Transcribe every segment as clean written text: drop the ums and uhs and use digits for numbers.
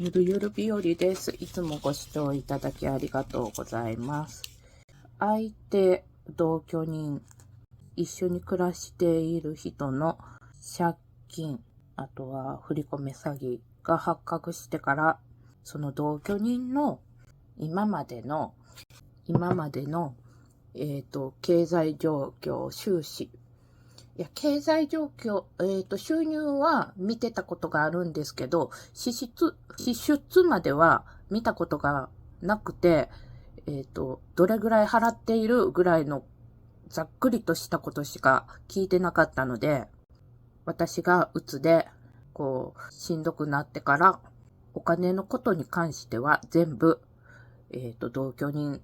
ゆるゆる日和です。いつもご視聴いただきありがとうございます。相手、同居人、一緒に暮らしている人の借金、あとは振り込め詐欺が発覚してから、その同居人の今までの、経済状況、収支、経済状況、収入は見てたことがあるんですけど、支出までは見たことがなくて、どれぐらい払っているぐらいのざっくりとしたことしか聞いてなかったので、私が鬱で、しんどくなってから、お金のことに関しては全部、同居人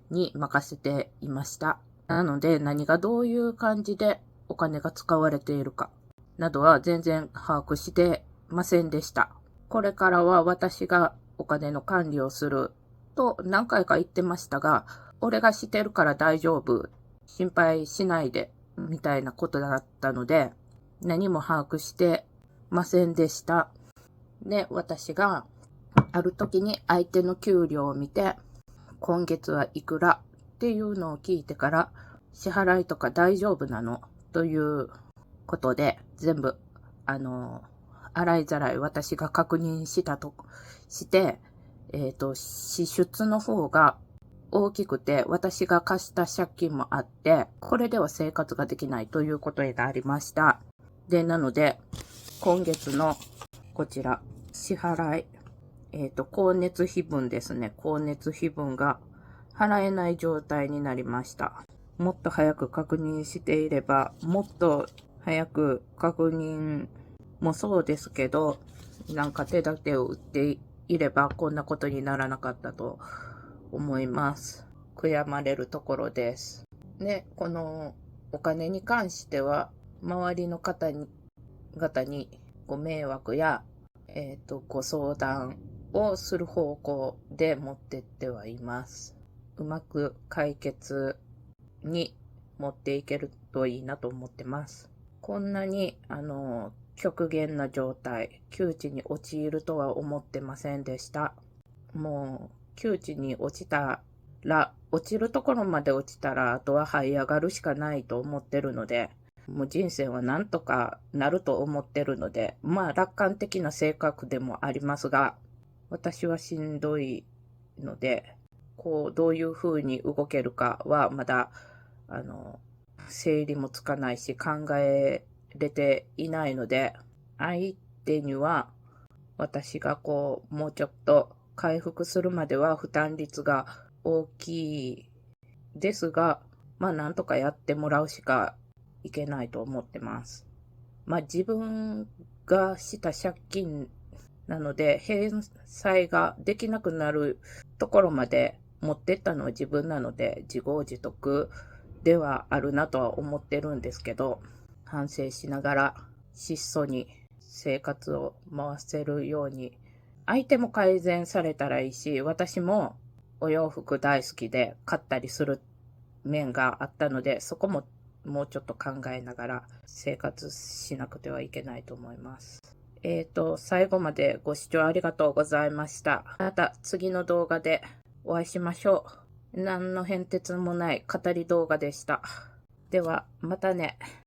に任せていました。なので、何がどういう感じでお金が使われているかなどは全然把握してませんでした。これからは私がお金の管理をすると何回か言ってましたが、俺がしてるから大丈夫、心配しないで、みたいなことだったので、何も把握してませんでした。で、私がある時に相手の給料を見て、今月はいくらっていうのを聞いてから、支払いとか大丈夫なのということで、全部、洗いざらい私が確認したとして、支出の方が大きくて、私が貸した借金もあって、これでは生活ができないということがありました。で、なので、今月のこちら、支払い、光熱費分ですね。光熱費分が払えない状態になりました。もっと早く確認していれば、もっと早く確認もそうですけど、なんか手立てを打っていればこんなことにならなかったと思います。悔やまれるところです。で、このお金に関しては、周りの方にご迷惑や、ご相談をする方向で持ってってはいます。うまく解決に持っていけるといいなと思ってます。こんなに、極限な状態、窮地に陥るとは思ってませんでした。もう、窮地に落ちるところまで落ちたら、あとは這い上がるしかないと思ってるので、もう人生はなんとかなると思ってるので、まあ楽観的な性格でもありますが、私はしんどいので、どういう風に動けるかはまだ、整理もつかないし考えれていないので、相手には私がもうちょっと回復するまでは負担率が大きいですが、まあなんとかやってもらうしかいけないと思ってます。まあ自分がした借金なので、返済ができなくなるところまで持ってったのは自分なので、自業自得ではあるなとは思ってるんですけど、反省しながら質素に生活を回せるように、相手も改善されたらいいし、私もお洋服大好きで買ったりする面があったので、そこももうちょっと考えながら生活しなくてはいけないと思います。最後までご視聴ありがとうございました。また次の動画でお会いしましょう。何の変哲もない語り動画でした。では、またね。